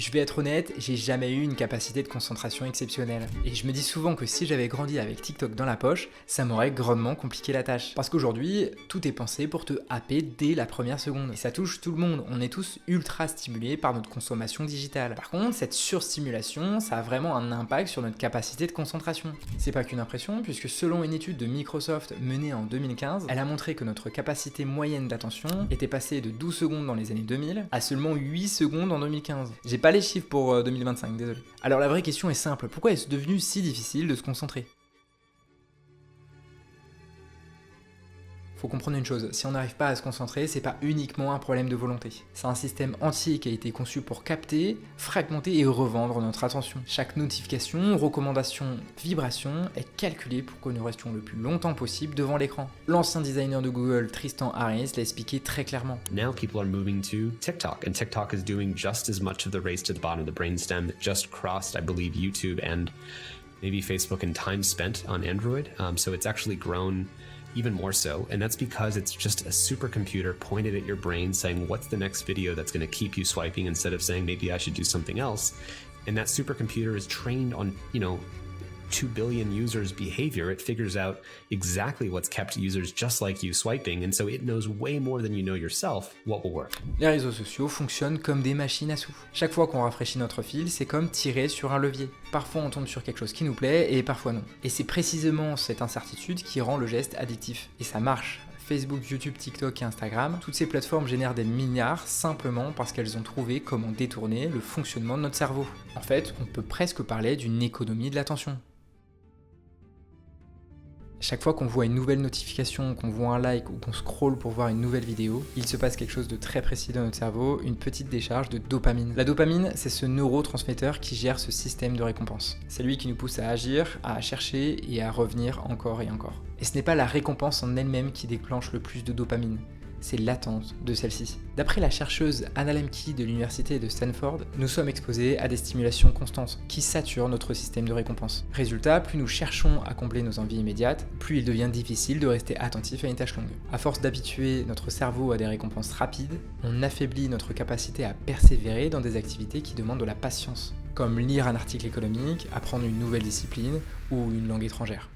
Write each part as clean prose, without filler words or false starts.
Je vais être honnête, j'ai jamais eu une capacité de concentration exceptionnelle. Et je me dis souvent que si j'avais grandi avec TikTok dans la poche, ça m'aurait grandement compliqué la tâche. Parce qu'aujourd'hui, tout est pensé pour te happer dès la première seconde. Et ça touche tout le monde, on est tous ultra stimulés par notre consommation digitale. Par contre, cette surstimulation, ça a vraiment un impact sur notre capacité de concentration. C'est pas qu'une impression, puisque selon une étude de Microsoft menée en 2015, elle a montré que notre capacité moyenne d'attention était passée de 12 secondes dans les années 2000 à seulement 8 secondes en 2015. J'ai pas les chiffres pour 2025, désolé. Alors la vraie question est simple, pourquoi est-ce devenu si difficile de se concentrer ? Faut comprendre une chose, si on n'arrive pas à se concentrer, c'est pas uniquement un problème de volonté. C'est un système entier qui a été conçu pour capter, fragmenter et revendre notre attention. Chaque notification, recommandation, vibration est calculée pour que nous restions le plus longtemps possible devant l'écran. L'ancien designer de Google, Tristan Harris, l'a expliqué très clairement. Now people are moving to TikTok, and TikTok is doing just as much of the race to the bottom of the brainstem. It just crossed, I believe, YouTube and maybe Facebook in time spent on Android. So it's actually grown even more so, and that's because it's just a supercomputer pointed at your brain saying what's the next video that's going to keep you swiping instead of saying maybe I should do something else. And that supercomputer is trained on 2 billion users' behavior. It figures out exactly what's kept users just like you swiping, and so it knows way more than you know yourself what will work. Les réseaux sociaux fonctionnent comme des machines à sous. Chaque fois qu'on rafraîchit notre fil, c'est comme tirer sur un levier. Parfois on tombe sur quelque chose qui nous plaît et parfois non. Et c'est précisément cette incertitude qui rend le geste addictif. Et ça marche. Facebook, YouTube, TikTok et Instagram, toutes ces plateformes génèrent des milliards simplement parce qu'elles ont trouvé comment détourner le fonctionnement de notre cerveau. En fait, on peut presque parler d'une économie de l'attention. Chaque fois qu'on voit une nouvelle notification, qu'on voit un like ou qu'on scrolle pour voir une nouvelle vidéo, il se passe quelque chose de très précis dans notre cerveau, une petite décharge de dopamine. La dopamine, c'est ce neurotransmetteur qui gère ce système de récompense. C'est lui qui nous pousse à agir, à chercher et à revenir encore et encore. Et ce n'est pas la récompense en elle-même qui déclenche le plus de dopamine, c'est l'attente de celle-ci. D'après la chercheuse Anna Lembke de l'université de Stanford, nous sommes exposés à des stimulations constantes qui saturent notre système de récompense. Résultat, plus nous cherchons à combler nos envies immédiates, plus il devient difficile de rester attentif à une tâche longue. À force d'habituer notre cerveau à des récompenses rapides, on affaiblit notre capacité à persévérer dans des activités qui demandent de la patience, comme lire un article économique, apprendre une nouvelle discipline ou une langue étrangère.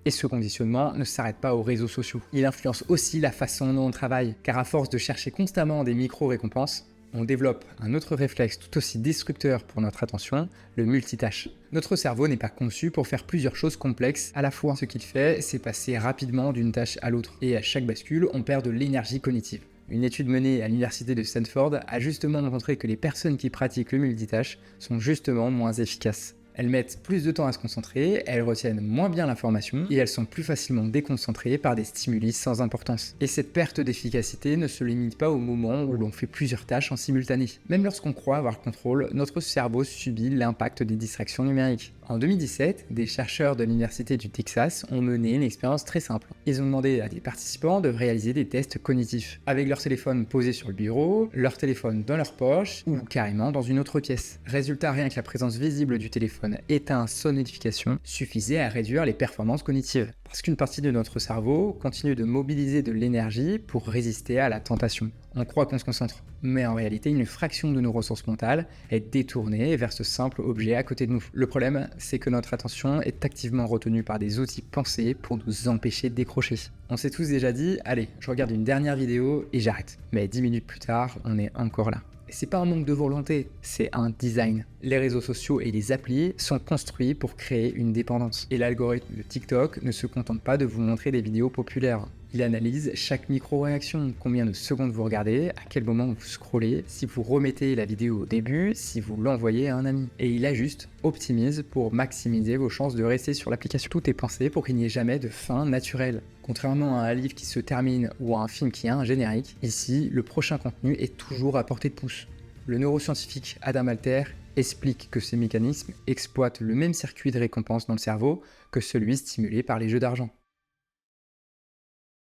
Et ce conditionnement ne s'arrête pas aux réseaux sociaux. Il influence aussi la façon dont on travaille, car à force de chercher constamment des micro-récompenses, on développe un autre réflexe tout aussi destructeur pour notre attention, le multitâche. Notre cerveau n'est pas conçu pour faire plusieurs choses complexes à la fois. Ce qu'il fait, c'est passer rapidement d'une tâche à l'autre. Et à chaque bascule, on perd de l'énergie cognitive. Une étude menée à l'université de Stanford a justement montré que les personnes qui pratiquent le multitâche sont justement moins efficaces. Elles mettent plus de temps à se concentrer, elles retiennent moins bien l'information et elles sont plus facilement déconcentrées par des stimuli sans importance. Et cette perte d'efficacité ne se limite pas au moment où l'on fait plusieurs tâches en simultané. Même lorsqu'on croit avoir contrôle, notre cerveau subit l'impact des distractions numériques. En 2017, des chercheurs de l'université du Texas ont mené une expérience très simple. Ils ont demandé à des participants de réaliser des tests cognitifs, avec leur téléphone posé sur le bureau, leur téléphone dans leur poche ou carrément dans une autre pièce. Résultat, rien que la présence visible du téléphone éteint sans notification suffisait à réduire les performances cognitives. Parce qu'une partie de notre cerveau continue de mobiliser de l'énergie pour résister à la tentation. On croit qu'on se concentre, mais en réalité, une fraction de nos ressources mentales est détournée vers ce simple objet à côté de nous. Le problème, c'est que notre attention est activement retenue par des outils pensés pour nous empêcher de décrocher. On s'est tous déjà dit, allez, je regarde une dernière vidéo et j'arrête. Mais 10 minutes plus tard, on est encore là. Et c'est pas un manque de volonté, c'est un design. Les réseaux sociaux et les applis sont construits pour créer une dépendance. Et l'algorithme de TikTok ne se contente pas de vous montrer des vidéos populaires. Il analyse chaque micro-réaction, combien de secondes vous regardez, à quel moment vous scrollez, si vous remettez la vidéo au début, si vous l'envoyez à un ami. Et il ajuste, optimise pour maximiser vos chances de rester sur l'application. Tout est pensé pour qu'il n'y ait jamais de fin naturelle. Contrairement à un livre qui se termine ou à un film qui a un générique, ici, le prochain contenu est toujours à portée de pouce. Le neuroscientifique Adam Alter explique que ces mécanismes exploitent le même circuit de récompense dans le cerveau que celui stimulé par les jeux d'argent.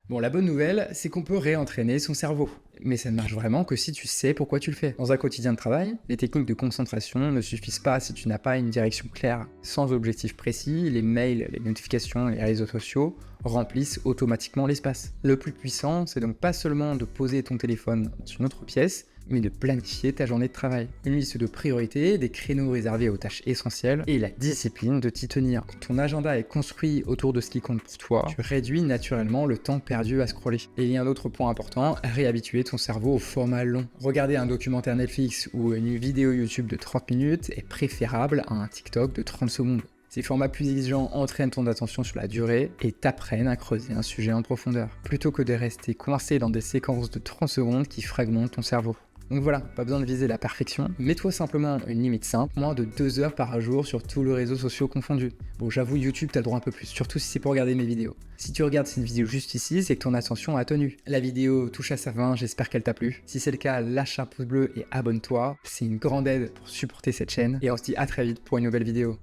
Bon, la bonne nouvelle, c'est qu'on peut réentraîner son cerveau. Mais ça ne marche vraiment que si tu sais pourquoi tu le fais. Dans un quotidien de travail, les techniques de concentration ne suffisent pas si tu n'as pas une direction claire. Sans objectif précis, les mails, les notifications, les réseaux sociaux remplissent automatiquement l'espace. Le plus puissant, c'est donc pas seulement de poser ton téléphone dans une autre pièce, mais de planifier ta journée de travail. Une liste de priorités, des créneaux réservés aux tâches essentielles et la discipline de t'y tenir. Quand ton agenda est construit autour de ce qui compte pour toi, tu réduis naturellement le temps perdu à scroller. Et il y a un autre point important, réhabituer ton cerveau au format long. Regarder un documentaire Netflix ou une vidéo YouTube de 30 minutes est préférable à un TikTok de 30 secondes. Ces formats plus exigeants entraînent ton attention sur la durée et t'apprennent à creuser un sujet en profondeur, plutôt que de rester coincé dans des séquences de 30 secondes qui fragmentent ton cerveau. Donc voilà, pas besoin de viser la perfection, mets-toi simplement une limite simple, moins de 2 heures par jour sur tous les réseaux sociaux confondus. Bon, j'avoue, YouTube, t'as le droit un peu plus, surtout si c'est pour regarder mes vidéos. Si tu regardes cette vidéo juste ici, c'est que ton attention a tenu. La vidéo touche à sa fin, j'espère qu'elle t'a plu. Si c'est le cas, lâche un pouce bleu et abonne-toi, c'est une grande aide pour supporter cette chaîne, et on se dit à très vite pour une nouvelle vidéo.